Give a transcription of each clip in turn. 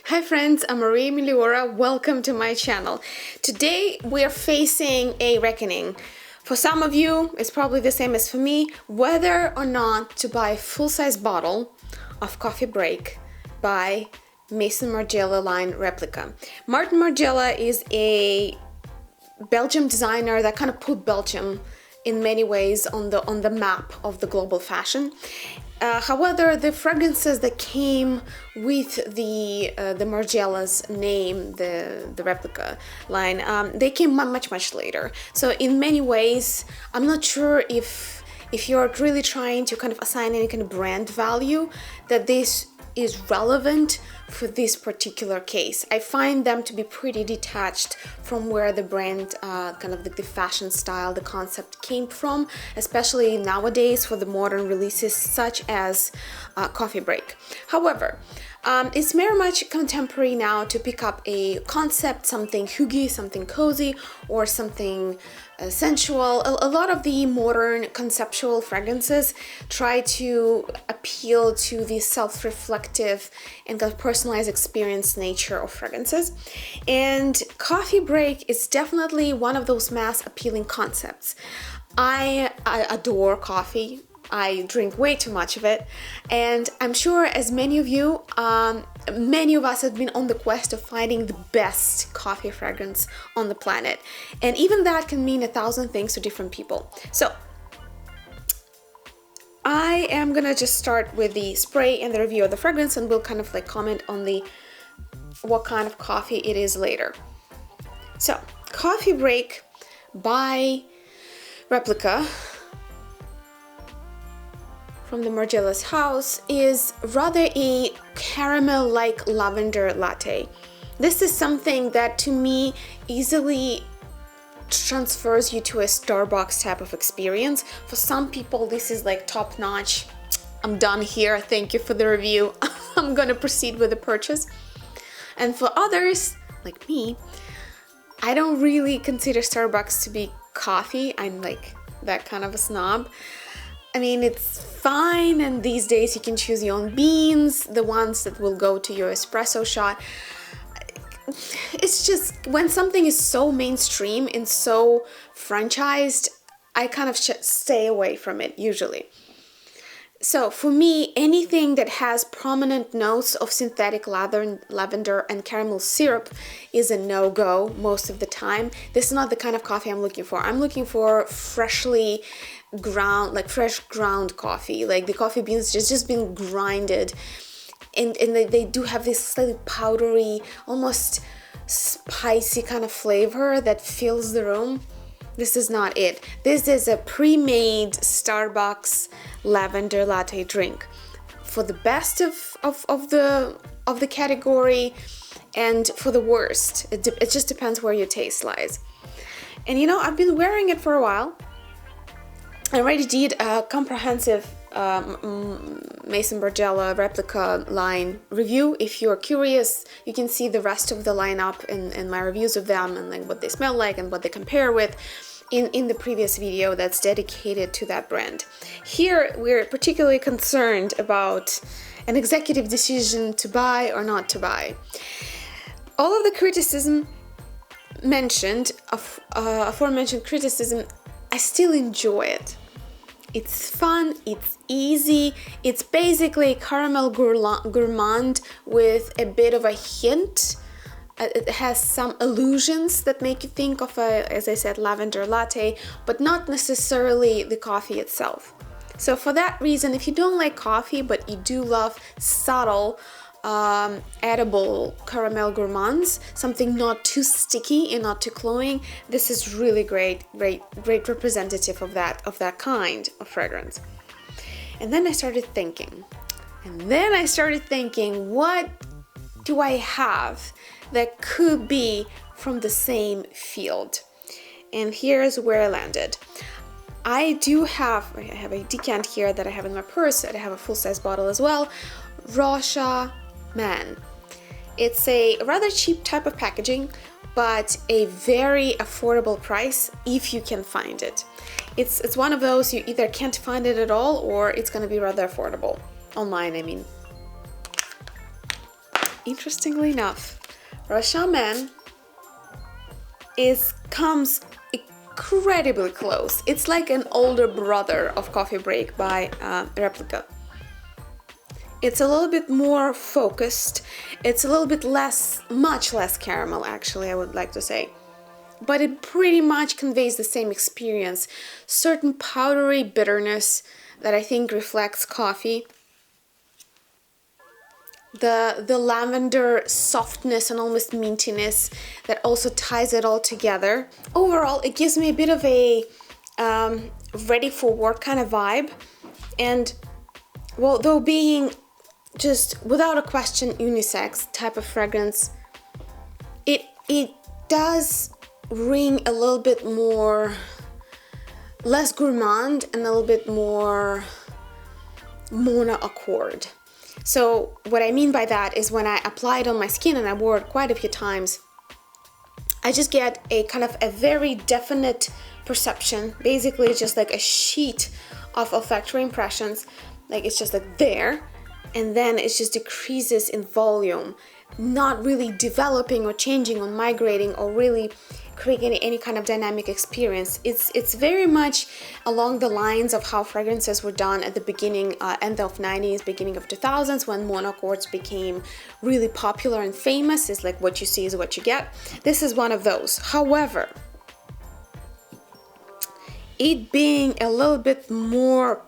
Hi friends, I'm Meliora. Welcome to my channel. Today we are facing a reckoning. For some of you, it's probably the same as for me, whether or not to buy a full-size bottle of Coffee Break by Maison Margiela line Replica. Martin Margiela is a Belgium designer that kind of put Belgium in many ways on the map of the global fashion. However, the fragrances that came with the Margiela's name, the Replica line, they came much later. So in many ways, I'm not sure if you're really trying to kind of assign any kind of brand value, that this is relevant for this particular case. I find them to be pretty detached from where the brand, kind of the fashion style, the concept came from, especially nowadays for the modern releases such as Coffee Break. However, it's very much contemporary now to pick up a concept, something huggy, something cozy, or something sensual. A lot of the modern conceptual fragrances try to appeal to the self-reflective and kind of personalized experience nature of fragrances. And Coffee Break is definitely one of those mass appealing concepts. I adore coffee. I drink way too much of it, and I'm sure as many of you, many of us have been on the quest of finding the best coffee fragrance on the planet, and even that can mean 1,000 things to different people. So I am gonna just start with the spray and the review of the fragrance, and we'll kind of like comment on the what kind of coffee it is later. So Coffee Break by Replica from the Margiela's house is rather a caramel-like lavender latte. This is something that to me easily transfers you to a Starbucks type of experience. For some people this is like top-notch. I'm done here, thank you for the review. I'm gonna proceed with the purchase. And for others, like me, I don't really consider Starbucks to be coffee. I'm like that kind of a snob. I mean, it's fine, and these days you can choose your own beans, the ones that will go to your espresso shot. It's just, when something is so mainstream and so franchised, I kind of stay away from it usually. So for me, anything that has prominent notes of synthetic lavender and caramel syrup is a no-go most of the time. This is not the kind of coffee I'm looking for. I'm looking for freshly ground, like fresh ground coffee, like the coffee beans just been grinded, and they do have this slightly powdery, almost spicy kind of flavor that fills the room. This is not it. This is a pre-made Starbucks lavender latte drink for the best of the category and for the worst. It just depends where your taste lies. And you know, I've been wearing it for a while. I already did a comprehensive Maison Margiela Replica line review. If you're curious, you can see the rest of the lineup in my reviews of them, and like what they smell like and what they compare with in the previous video that's dedicated to that brand. Here we're particularly concerned about an executive decision to buy or not to buy. All of the criticism mentioned, aforementioned criticism, I still enjoy it. It's fun, it's easy, it's basically caramel gourmand with a bit of a hint. It has some allusions that make you think of a, as I said, lavender latte, but not necessarily the coffee itself. So for that reason, if you don't like coffee, but you do love subtle, edible caramel gourmands, something not too sticky and not too cloying, this is really great representative of that kind of fragrance. And then I started thinking, what do I have that could be from the same field? And here's where I landed. I have a decant here that I have in my purse, and I have a full-size bottle as well. Rocha Man. It's a rather cheap type of packaging, but a very affordable price if you can find it. It's one of those you either can't find it at all, or it's going to be rather affordable. Online, I mean. interestingly enough, Rashomon comes incredibly close. It's like an older brother of Coffee Break by Replica. It's a little bit more focused. It's a little bit much less caramel, actually, I would like to say. But it pretty much conveys the same experience. Certain powdery bitterness that I think reflects coffee. The lavender softness and almost mintiness that also ties it all together. Overall, it gives me a bit of a ready for work kind of vibe. And, well, though being just without a question unisex type of fragrance, it does ring a little bit more less gourmand and a little bit more monoaccord. So what I mean by that is when I apply it on my skin, and I wore it quite a few times, I just get a kind of a very definite perception, basically just like a sheet of olfactory impressions, like it's just like there, and then it just decreases in volume, not really developing or changing or migrating or really creating any kind of dynamic experience. It's very much along the lines of how fragrances were done at the beginning, end of 90s, beginning of 2000s, when monoaccords became really popular and famous. It's like what you see is what you get. This is one of those. However, it being a little bit more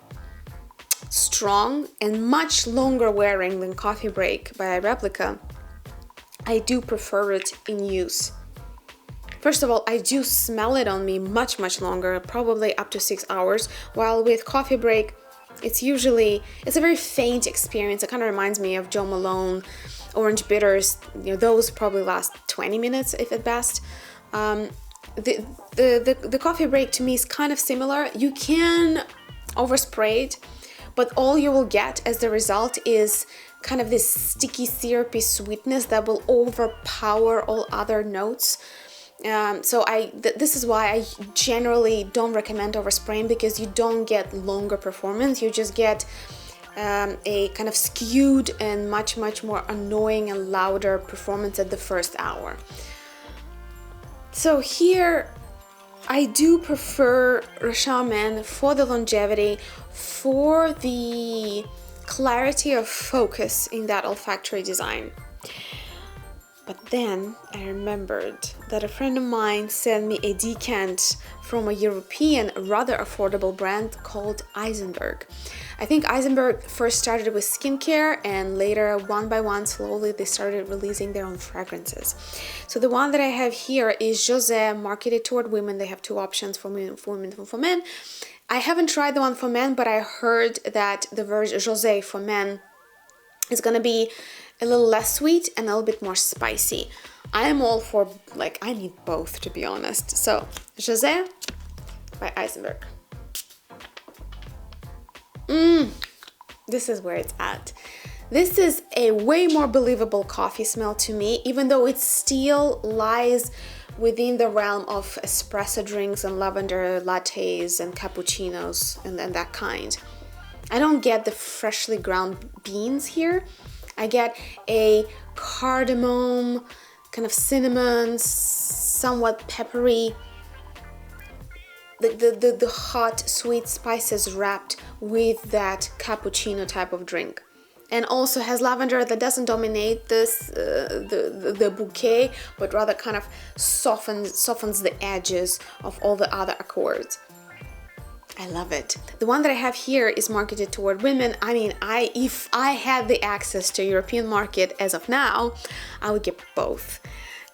strong and much longer wearing than Coffee Break by Replica, I do prefer it in use. First of all, I do smell it on me much longer, probably up to 6 hours, while with Coffee Break, it's a very faint experience. It kind of reminds me of Jo Malone, Orange Bitters, those probably last 20 minutes if at best. The Coffee Break to me is kind of similar. You can overspray it, but all you will get as the result is kind of this sticky, syrupy sweetness that will overpower all other notes. This is why I generally don't recommend overspraying, because you don't get longer performance. You just get a kind of skewed and much more annoying and louder performance at the first hour. So here I do prefer Rashomon for the longevity, for the clarity of focus in that olfactory design. But then I remembered that a friend of mine sent me a decant from a European, rather affordable brand called Eisenberg. I think Eisenberg first started with skincare, and later, one by one, slowly, they started releasing their own fragrances. So the one that I have here is José, marketed toward women. They have two options for women and for men. I haven't tried the one for men, but I heard that the version José for men is going to be a little less sweet and a little bit more spicy. I am all for, I need both, to be honest. So, José by Eisenberg. This is where it's at. This is a way more believable coffee smell to me, even though it still lies within the realm of espresso drinks and lavender lattes and cappuccinos and that kind. I don't get the freshly ground beans here. I get a cardamom, kind of cinnamon, somewhat peppery, the hot, sweet spices wrapped with that cappuccino type of drink. And also has lavender that doesn't dominate this the bouquet, but rather kind of softens the edges of all the other accords. I love it. The one that I have here is marketed toward women. I mean, if I had the access to European market as of now, I would get both.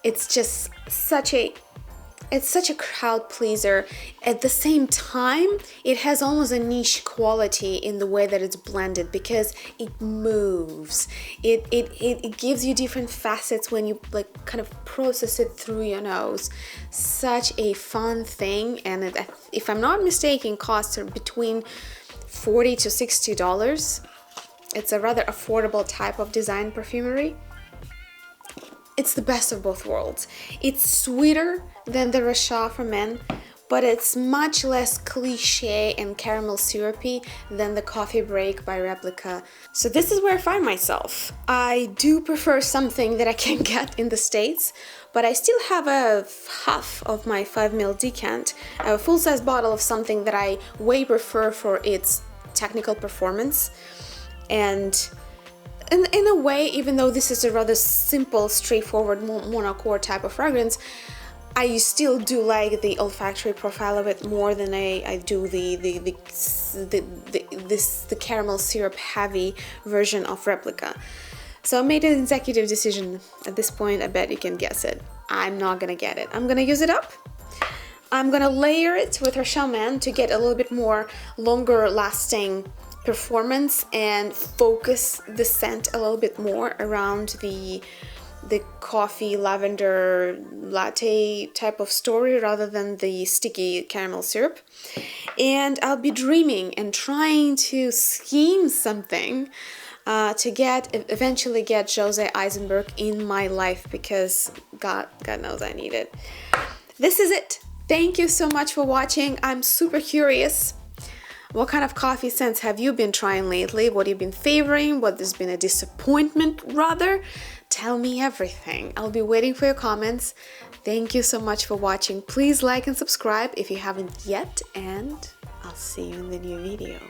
It's just such a crowd pleaser. At the same time, it has almost a niche quality in the way that it's blended, because it moves. It gives you different facets when you kind of process it through your nose. Such a fun thing, and if I'm not mistaken, costs are between $40 to $60. It's a rather affordable type of design perfumery. It's the best of both worlds. It's sweeter than the Rashomon for men, but it's much less cliche and caramel syrupy than the Coffee Break by Replica. So this is where I find myself. I do prefer something that I can get in the States, but I still have a half of my 5 ml decant, a full-size bottle of something that I way prefer for its technical performance. And in a way, even though this is a rather simple, straightforward monocore type of fragrance, I still do like the olfactory profile of it more than I do the caramel syrup heavy version of Replica. So I made an executive decision. At this point, I bet you can guess it. I'm not gonna get it. I'm gonna use it up. I'm gonna layer it with Rochelle Man to get a little bit more longer lasting performance and focus the scent a little bit more around the coffee lavender latte type of story rather than the sticky caramel syrup. And I'll be dreaming and trying to scheme something to eventually get Jose Eisenberg in my life, because God knows I need it. This is it. Thank you so much for watching. I'm super curious. What kind of coffee scents have you been trying lately? What have you been favoring? What has been a disappointment, rather? Tell me everything. I'll be waiting for your comments. Thank you so much for watching. Please like and subscribe if you haven't yet, and I'll see you in the new video.